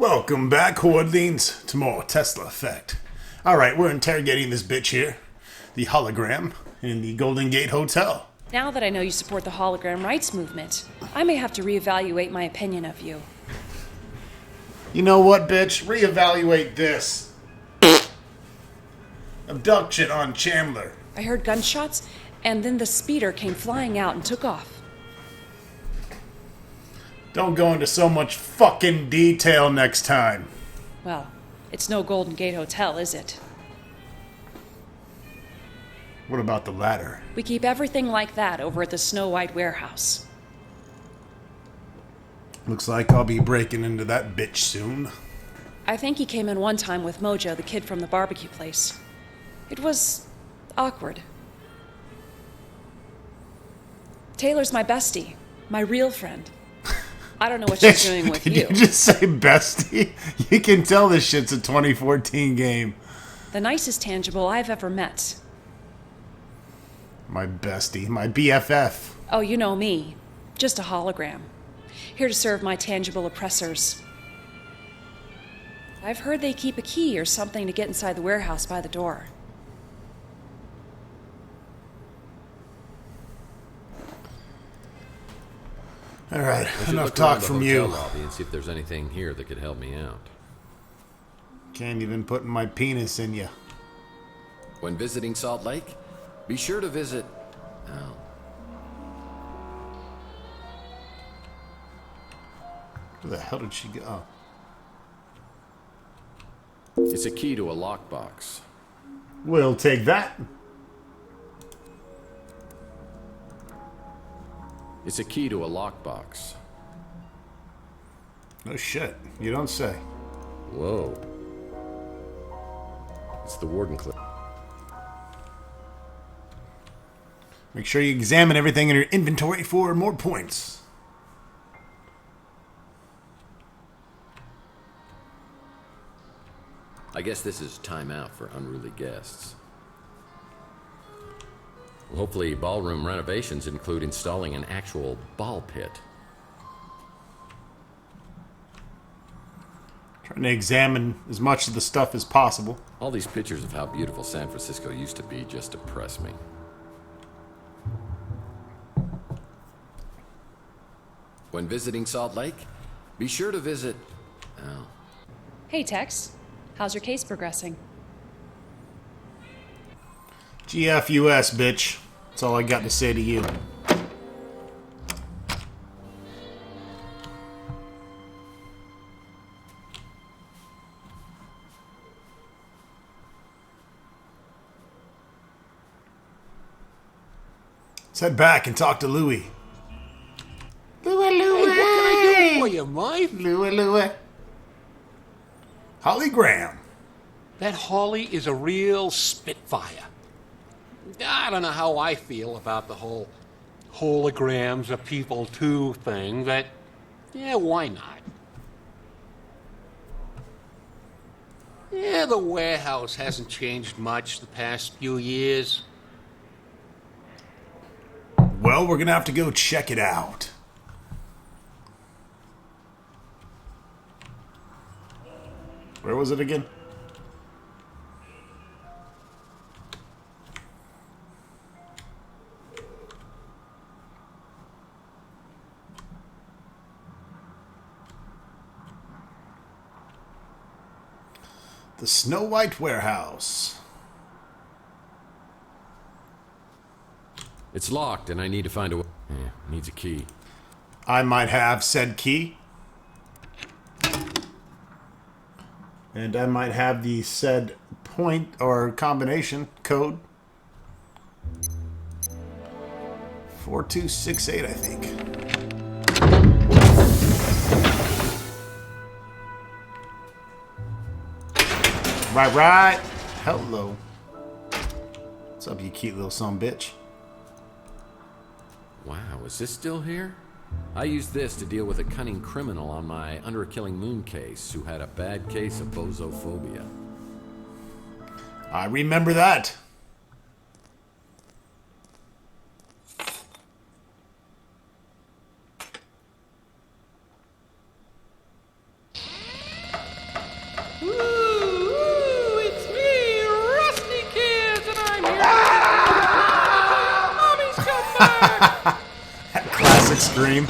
Welcome back, Hordlings, to more Tesla Effect. Alright, we're interrogating this bitch here, the hologram, in the Golden Gate Hotel. Now that I know you support the hologram rights movement, I may have to reevaluate my opinion of you. You know what, bitch? Reevaluate this. Abduction on Chandler. I heard gunshots, and then the speeder came flying out and took off. Don't go into so much fucking detail next time. Well, it's no Golden Gate Hotel, is it? What about the latter? We keep everything like that over at the Snow White warehouse. Looks like I'll be breaking into that bitch soon. I think he came in one time with Mojo, the kid from the barbecue place. It was awkward. Taylor's my bestie, my real friend. I don't know what she's doing with you. Did you just say bestie? You can tell this shit's a 2014 game. The nicest tangible I've ever met. My bestie, my BFF. Oh, you know me. Just a hologram. Here to serve my tangible oppressors. I've heard they keep a key or something to get inside the warehouse by the door. All right, enough talk from you. Lobby and see if there's anything here that could help me out. Can't even put my penis in you. When visiting Salt Lake, be sure to visit... Oh. Where the hell did she go? Oh. It's a key to a lockbox. We'll take that. It's a key to a lockbox. No shit. You don't say. Whoa. It's the warden clip. Make sure you examine everything in your inventory for more points. I guess this is time out for unruly guests. Well, hopefully ballroom renovations include installing an actual ball pit. Trying to examine as much of the stuff as possible. All these pictures of how beautiful San Francisco used to be just depress me. When visiting Salt Lake, be sure to visit... Oh. Hey, Tex. How's your case progressing? GFUS, bitch. That's all I got to say to you. Let's head back and talk to Louie. Louie. Hey, what can I do for you, Mike? Louie. Holly Graham. That Holly is a real spitfire. I don't know how I feel about the whole holograms of people too thing, but yeah, why not? Yeah, the warehouse hasn't changed much the past few years. Well, we're gonna have to go check it out. Where was it again? The Snow White warehouse. It's locked and I need to find a way. Yeah, needs a key. I might have said key. And I might have the said point or combination code. 4268, I think. Right. Hello. What's up, you cute little son-bitch? Wow, is this still here? I used this to deal with a cunning criminal on my Under a Killing Moon case who had a bad case of bozophobia. I remember that. scream.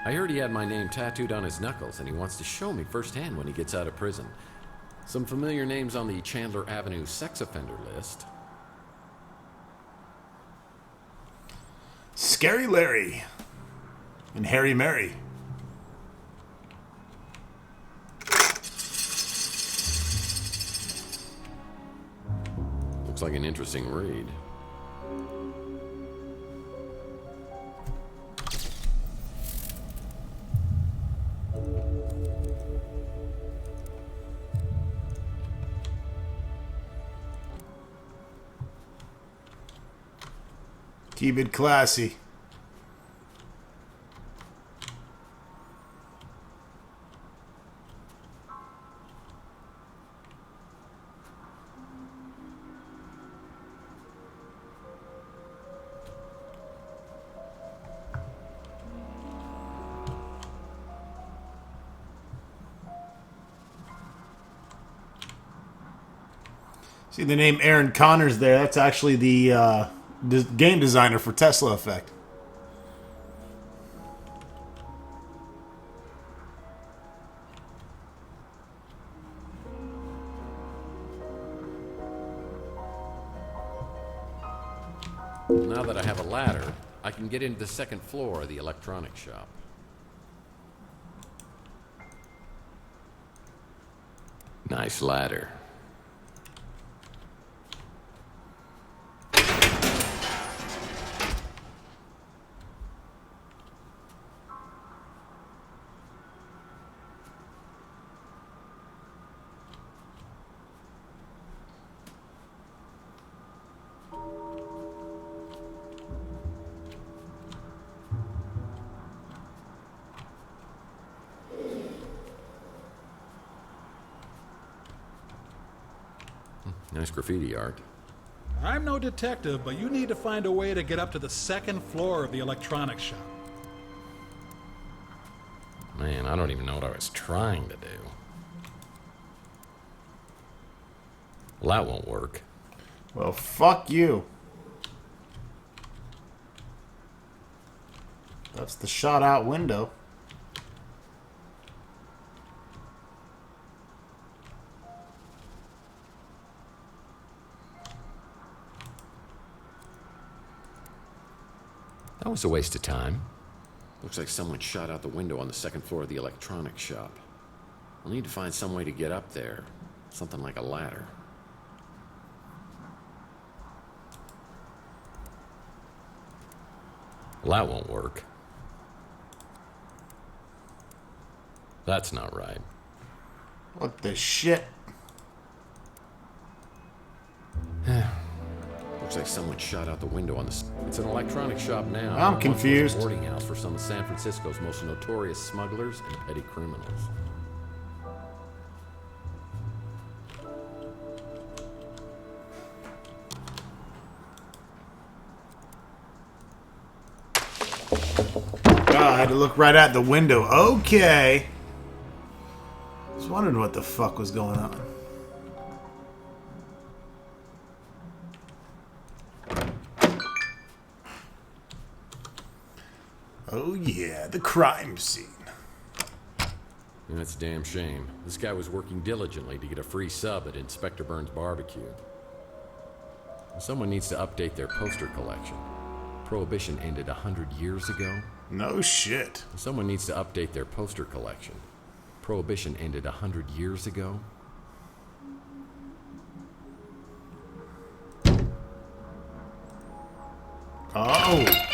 I heard he had my name tattooed on his knuckles, and he wants to show me firsthand when he gets out of prison. Some familiar names on the Chandler Avenue sex offender list. Scary Larry. And Harry Mary. Looks like an interesting read. Keep it classy. See the name Aaron Connors there? That's actually the game designer for Tesla Effect. Now that I have a ladder, I can get into the second floor of the electronics shop. Nice ladder. Nice graffiti art. I'm no detective, but you need to find a way to get up to the second floor of the electronics shop. Man, I don't even know what I was trying to do. Well, that won't work. Well, fuck you. That's the shot out window. That was a waste of time. Looks like someone shot out the window on the second floor of the electronics shop. I'll need to find some way to get up there. Something like a ladder. Well, that won't work. That's not right. What the shit? Looks like someone shot out the window on the... It's an electronics shop now. I'm Once confused. was a boarding house for some of San Francisco's most notorious smugglers and petty criminals. I had to look right at the window. Okay. I was wondering what the fuck was going on. Oh yeah, the crime scene. And that's a damn shame. This guy was working diligently to get a free sub at Inspector Burns' barbecue. Someone needs to update their poster collection. Prohibition ended 100 years ago. No shit. Someone needs to update their poster collection. Prohibition ended 100 years ago. Oh.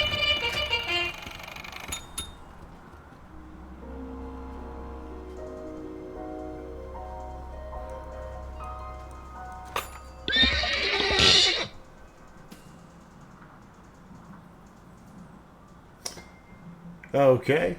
Okay.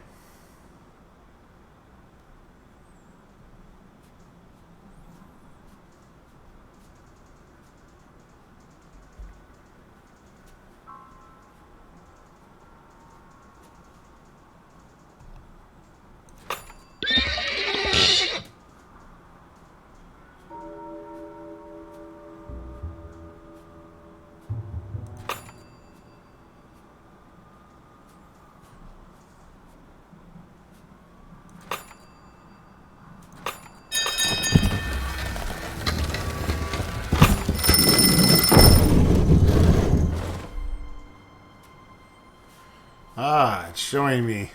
showing me?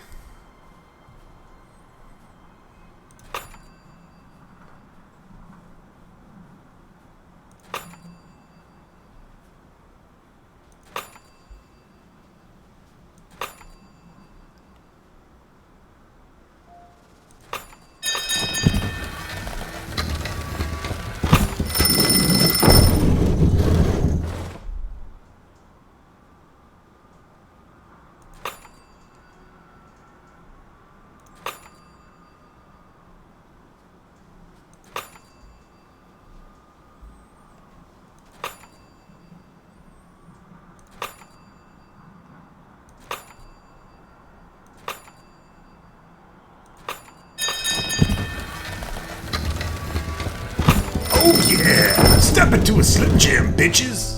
Oh yeah! Step into a Slim Jim, bitches!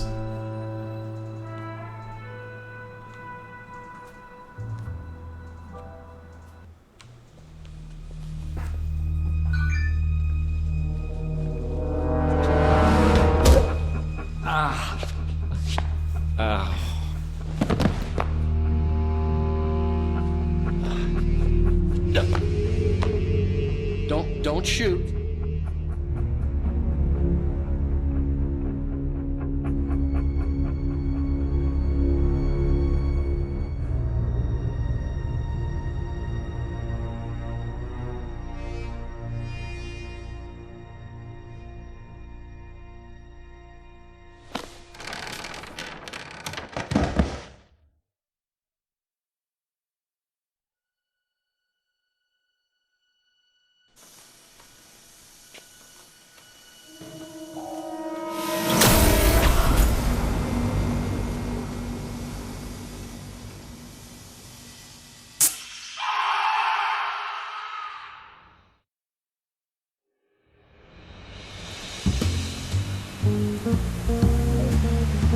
Don't shoot.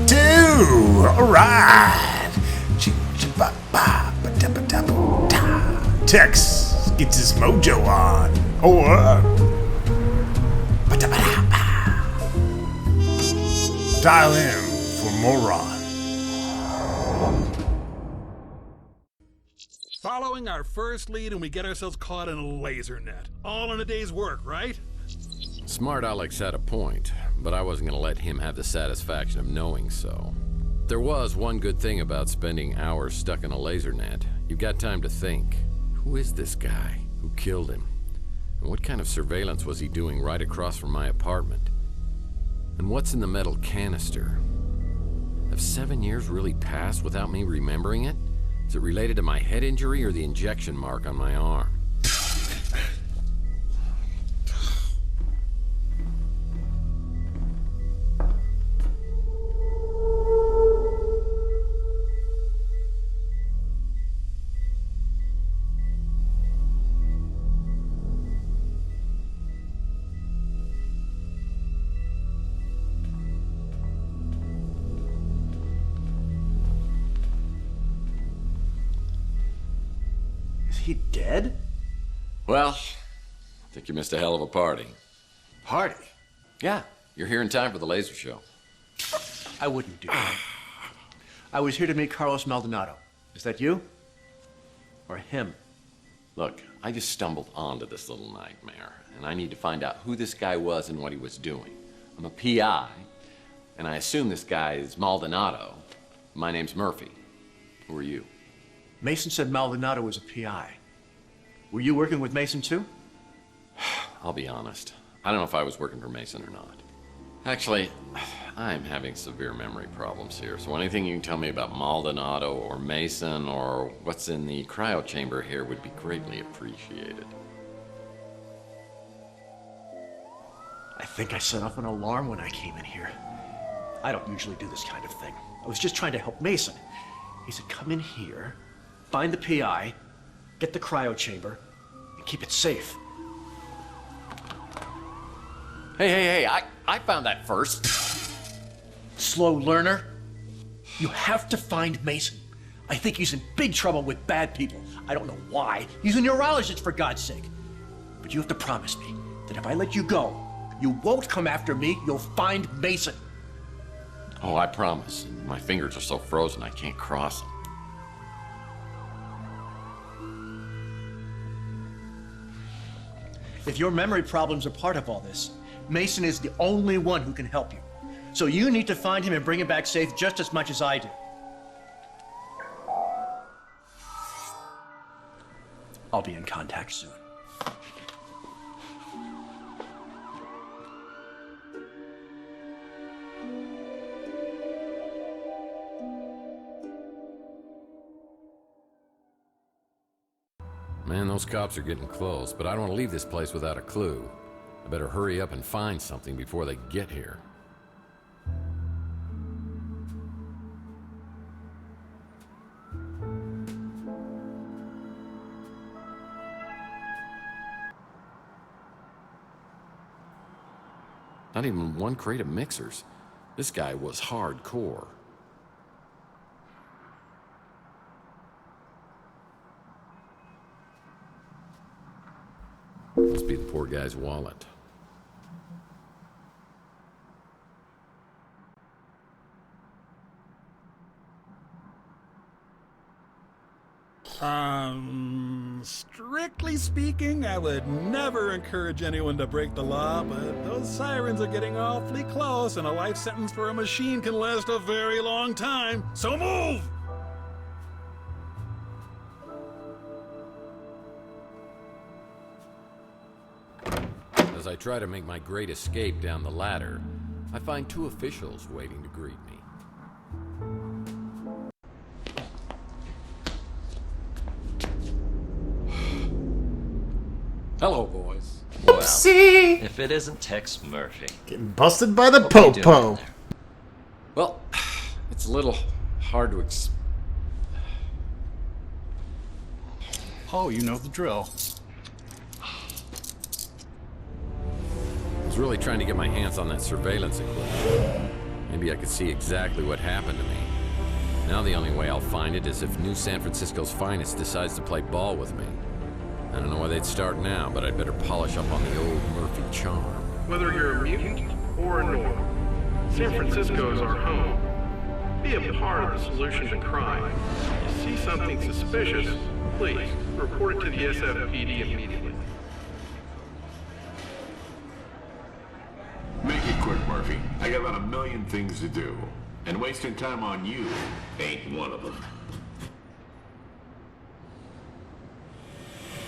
Two! Alright! Tex gets his mojo on. Or. Dial in for Moron. Following our first lead, and we get ourselves caught in a laser net. All in a day's work, right? Smart Alex had a point, but I wasn't going to let him have the satisfaction of knowing so. There was one good thing about spending hours stuck in a laser net. You've got time to think. Who is this guy? Who killed him? And what kind of surveillance was he doing right across from my apartment? And what's in the metal canister? Have 7 years really passed without me remembering it? Is it related to my head injury or the injection mark on my arm? He dead? Well, I think you missed a hell of a party. Party? Yeah, you're here in time for the laser show. I wouldn't do that. I was here to meet Carlos Maldonado. Is that you? Or him? Look, I just stumbled onto this little nightmare, and I need to find out who this guy was and what he was doing. I'm a PI, and I assume this guy is Maldonado. My name's Murphy. Who are you? Mason said Maldonado was a PI. Were you working with Mason too? I'll be honest. I don't know if I was working for Mason or not. Actually, I'm having severe memory problems here, so anything you can tell me about Maldonado or Mason or what's in the cryochamber here would be greatly appreciated. I think I set off an alarm when I came in here. I don't usually do this kind of thing. I was just trying to help Mason. He said, come in here, find the PI, get the cryochamber, and keep it safe. Hey, I found that first. Slow learner. You have to find Mason. I think he's in big trouble with bad people. I don't know why. He's a neurologist, for God's sake. But you have to promise me that if I let you go, you won't come after me. You'll find Mason. Oh, I promise. My fingers are so frozen I can't cross them. If your memory problems are part of all this, Mason is the only one who can help you. So you need to find him and bring him back safe just as much as I do. I'll be in contact soon. Man, those cops are getting close, but I don't want to leave this place without a clue. I better hurry up and find something before they get here. Not even one crate of mixers. This guy was hardcore. Must be the poor guy's wallet. Strictly speaking, I would never encourage anyone to break the law, but those sirens are getting awfully close, and a life sentence for a machine can last a very long time. So move! As I try to make my great escape down the ladder, I find two officials waiting to greet me. Hello, boys. Well, See? if it isn't Tex Murphy. Getting busted by the What are you doing popo. in there? Well, it's a little hard to Oh, you know the drill. I was really trying to get my hands on that surveillance equipment. Maybe I could see exactly what happened to me. Now the only way I'll find it is if New San Francisco's finest decides to play ball with me. I don't know why they'd start now, but I'd better polish up on the old Murphy charm. Whether you're a mutant or a normal, San Francisco is our home. Be a part of the solution to crime. If you see something suspicious, please report it to the SFPD immediately. Make it quick, Murphy. I got about a million things to do. And wasting time on you ain't one of them.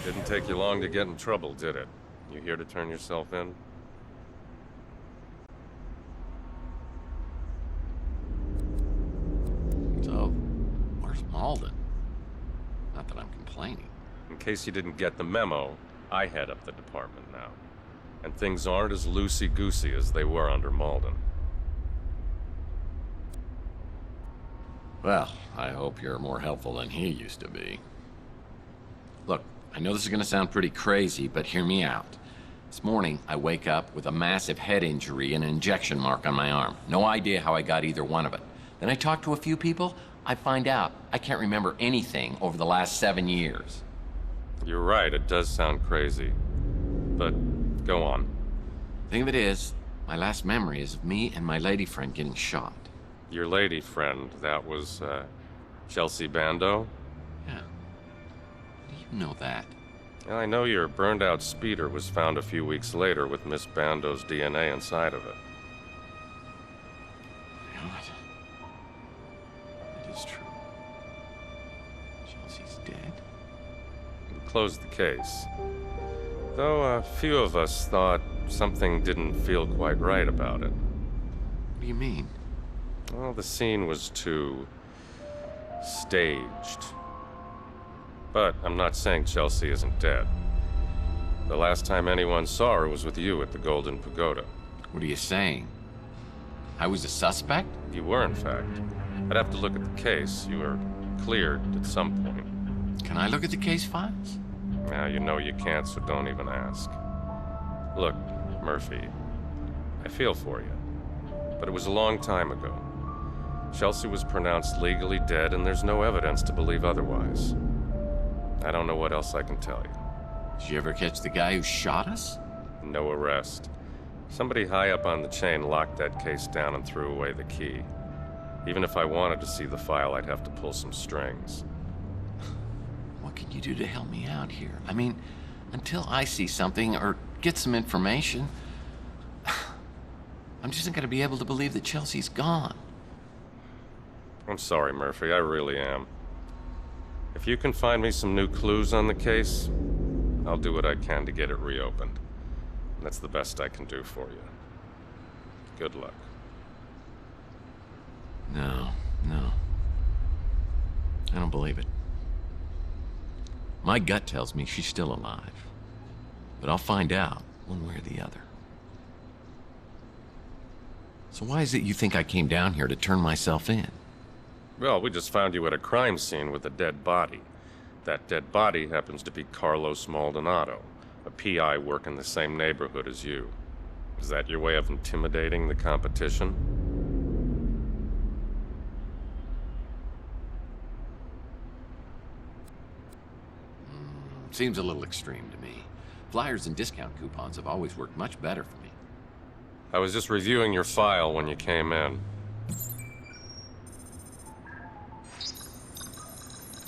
Didn't take you long to get in trouble, did it? You here to turn yourself in? So, where's Malden? Not that I'm complaining. In case you didn't get the memo, I head up the department now. And things aren't as loosey-goosey as they were under Malden. Well, I hope you're more helpful than he used to be. Look, I know this is gonna sound pretty crazy, but hear me out. This morning, I wake up with a massive head injury and an injection mark on my arm. No idea how I got either one of it. Then I talk to a few people, I find out I can't remember anything over the last 7 years. You're right, it does sound crazy. But go on. Thing of it is, my last memory is of me and my lady friend getting shot. Your lady friend, that was, Chelsea Bando? Yeah. How do you know that? Well, I know your burned-out speeder was found a few weeks later with Miss Bando's DNA inside of it. What? It is true. Chelsea's dead? We closed the case. Though a few of us thought something didn't feel quite right about it. What do you mean? Well, the scene was too staged. But I'm not saying Chelsea isn't dead. The last time anyone saw her was with you at the Golden Pagoda. What are you saying? I was a suspect? You were, in fact. I'd have to look at the case. You were cleared at some point. Can I look at the case files? Now, you know you can't, so don't even ask. Look, Murphy, I feel for you. But it was a long time ago. Chelsea was pronounced legally dead, and there's no evidence to believe otherwise. I don't know what else I can tell you. Did you ever catch the guy who shot us? No arrest. Somebody high up on the chain locked that case down and threw away the key. Even if I wanted to see the file, I'd have to pull some strings. What can you do to help me out here? I mean, Until I see something or get some information, I'm just not going to be able to believe that Chelsea's gone. I'm sorry, Murphy, I really am. If you can find me some new clues on the case, I'll do what I can to get it reopened. That's the best I can do for you. Good luck. No. I don't believe it. My gut tells me she's still alive. But I'll find out one way or the other. So why is it you think I came down here to turn myself in? Well, we just found you at a crime scene with a dead body. That dead body happens to be Carlos Maldonado, a PI working the same neighborhood as you. Is that your way of intimidating the competition? Seems a little extreme to me. Flyers and discount coupons have always worked much better for me. I was just reviewing your file when you came in.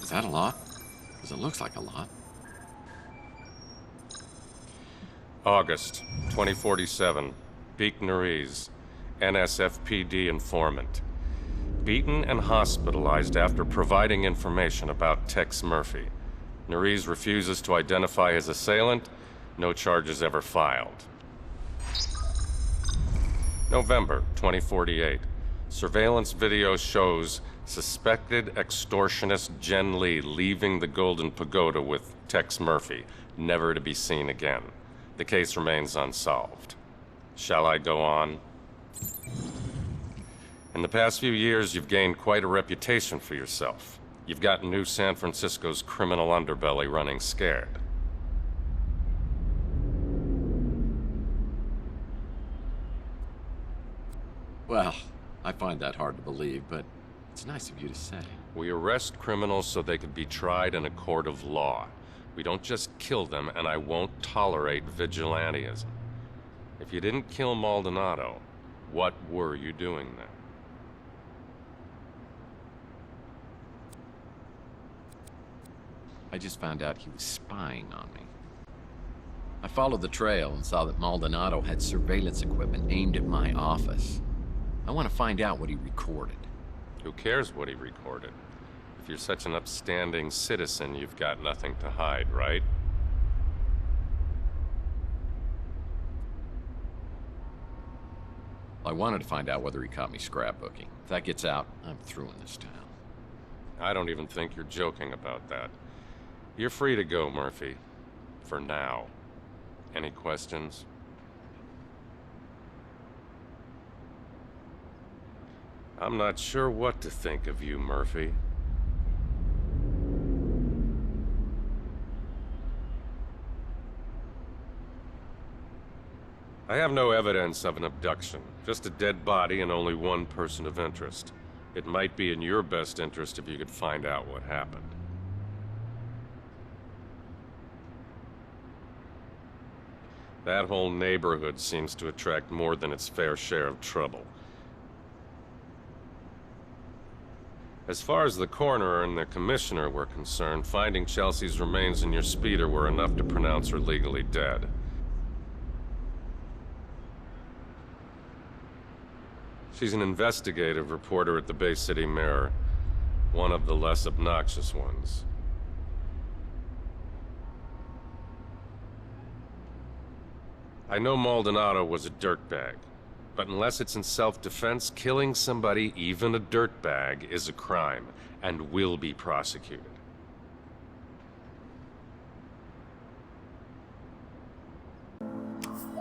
Is that a lot? Because it looks like a lot. August 2047. Beek Nariz, NSFPD informant. Beaten and hospitalized after providing information about Tex Murphy. Nariz refuses to identify his assailant. No charges ever filed. November 2048. Surveillance video shows suspected extortionist Jen Lee leaving the Golden Pagoda with Tex Murphy, never to be seen again. The case remains unsolved. Shall I go on? In the past few years, you've gained quite a reputation for yourself. You've got New San Francisco's criminal underbelly running scared. Well, I find that hard to believe, but it's nice of you to say. We arrest criminals so they can be tried in a court of law. We don't just kill them, and I won't tolerate vigilantism. If you didn't kill Maldonado, what were you doing then? I just found out he was spying on me. I followed the trail and saw that Maldonado had surveillance equipment aimed at my office. I want to find out what he recorded. Who cares what he recorded? If you're such an upstanding citizen, you've got nothing to hide, right? I wanted to find out whether he caught me scrapbooking. If that gets out, I'm through in this town. I don't even think you're joking about that. You're free to go, Murphy. For now. Any questions? I'm not sure what to think of you, Murphy. I have no evidence of an abduction, just a dead body and only one person of interest. It might be in your best interest if you could find out what happened. That whole neighborhood seems to attract more than its fair share of trouble. As far as the coroner and the commissioner were concerned, finding Chelsea's remains in your speeder were enough to pronounce her legally dead. She's an investigative reporter at the Bay City Mirror, one of the less obnoxious ones. I know Maldonado was a dirtbag, but unless it's in self-defense, killing somebody, even a dirtbag, is a crime and will be prosecuted.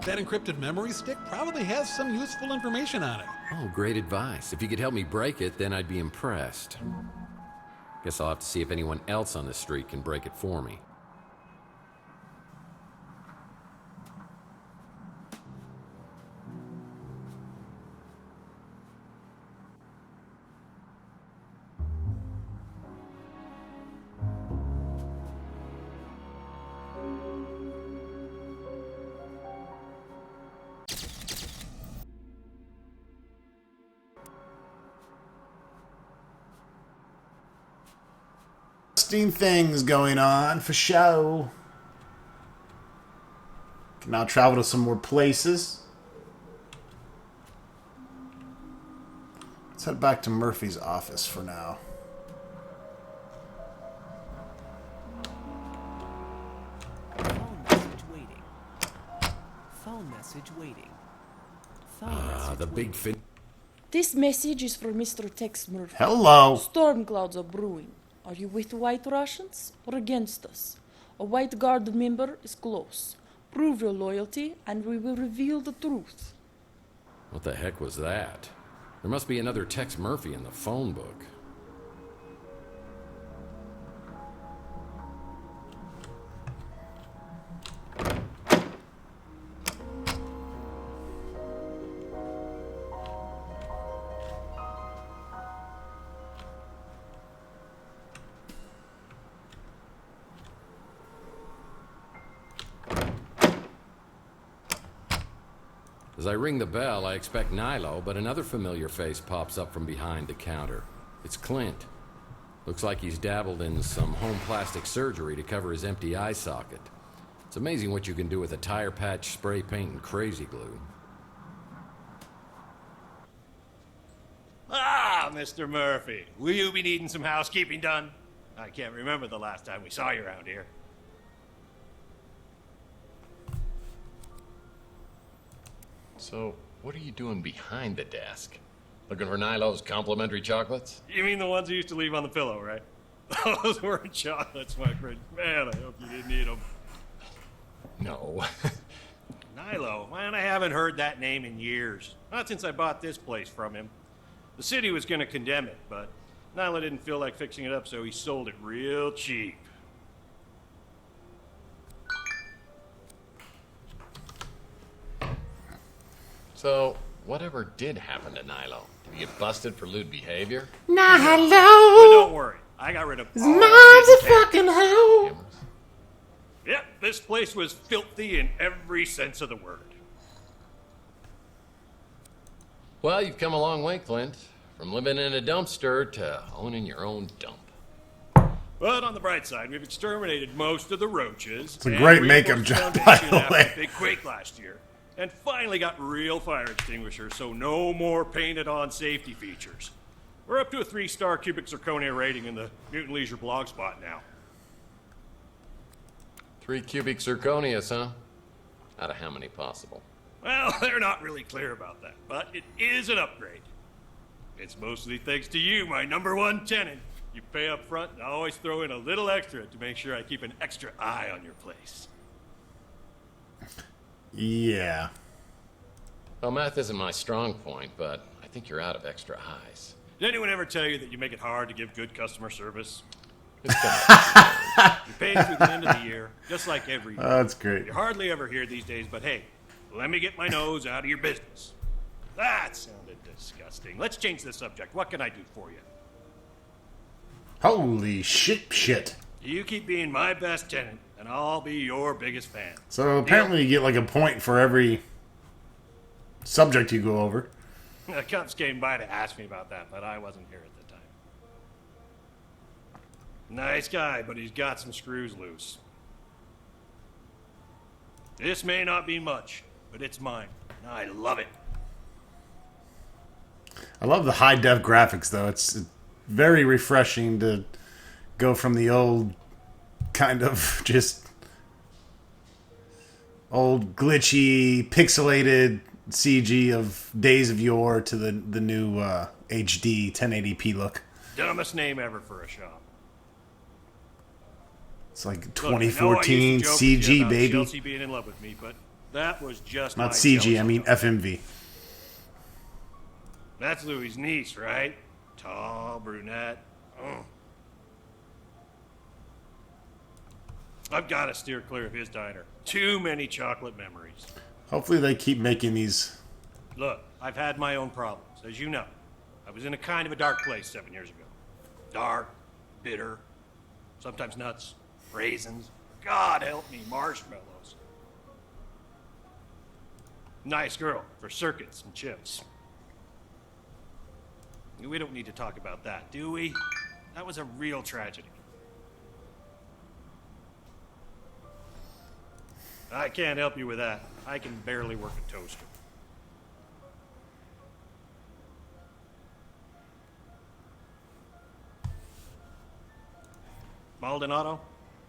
That encrypted memory stick probably has some useful information on it. Oh, great advice. If you could help me break it, then I'd be impressed. Guess I'll have to see if anyone else on the street can break it for me. Interesting things going on for show. Can now travel to some more places. Let's head back to Murphy's office for now. Phone message waiting. Phone message waiting. Phone message The big fin. This message is for Mr. Tex Murphy. Hello. Storm clouds are brewing. Are you with the White Russians or against us? A White Guard member is close. Prove your loyalty, and we will reveal the truth. What the heck was that? There must be another Tex Murphy in the phone book. As I ring the bell, I expect Nilo, but another familiar face pops up from behind the counter. It's Clint. Looks like he's dabbled in some home plastic surgery to cover his empty eye socket. It's amazing what you can do with a tire patch, spray paint, and crazy glue. Ah, Mr. Murphy, will you be needing some housekeeping done? I can't remember the last time we saw you around here. So, what are you doing behind the desk? Looking for Nilo's complimentary chocolates? You mean the ones you used to leave on the pillow, right? Those weren't chocolates, my friend. Man, I hope you didn't eat them. No. Nilo, man, I haven't heard that name in years. Not since I bought this place from him. The city was going to condemn it, but Nilo didn't feel like fixing it up, so he sold it real cheap. So, whatever did happen to Nilo? Did he get busted for lewd behavior? But don't worry, I got rid of all Mom's a fucking hoe. Yep, this place was filthy in every sense of the word. Well, you've come a long way, Clint. From living in a dumpster to owning your own dump. But on the bright side, we've exterminated most of the roaches. It's a great makeup job, by the way. After the big quake last year. And finally got real fire extinguishers, so no more painted-on safety features. We're up to a 3-star cubic zirconia rating in the Mutant Leisure blog spot now. 3 cubic zirconias, huh? Out of how many possible? Well, they're not really clear about that, but it is an upgrade. It's mostly thanks to you, my #1 tenant. You pay up front and I always throw in a little extra to make sure I keep an extra eye on your place. Yeah. Well, math isn't my strong point, but I think you're out of extra eyes. Did anyone ever tell you that you make it hard to give good customer service? It's You pay through the end of the year, just like every year. That's great. You hardly ever hear these days, but hey, let me get my nose out of your business. That sounded disgusting. Let's change the subject. What can I do for you? Holy shit. You keep being my best tenant, and I'll be your biggest fan. So apparently you get like a point for every subject you go over. The cops came by to ask me about that, but I wasn't here at the time. Nice guy, but he's got some screws loose. This may not be much, but it's mine. And I love it. I love the high def graphics though. It's very refreshing to go from the old kind of just old glitchy pixelated CG of days of yore to the new HD 1080p look. Dumbest name ever for a shop. It's like Look, I know I used to 2014 joke with you CG, about baby. Chelsea being in love with me, but that was just Not my CG, jealousy. I mean FMV. That's Louis' niece, right? Tall, brunette. Oh. I've got to steer clear of his diner. Too many chocolate memories. Hopefully they keep making these. Look, I've had my own problems, as you know. I was in a kind of a dark place 7 years ago. Dark, bitter, sometimes nuts, raisins. God help me, marshmallows. Nice girl for circuits and chips. We don't need to talk about that, do we? That was a real tragedy. I can't help you with that. I can barely work a toaster. Maldonado?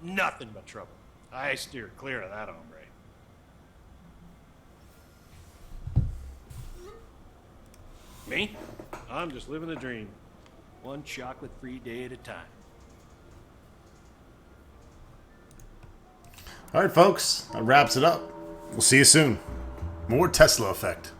Nothing but trouble. I steer clear of that hombre. Me? I'm just living the dream. One chocolate-free day at a time. All right, folks, that wraps it up. We'll see you soon. More Tesla Effect.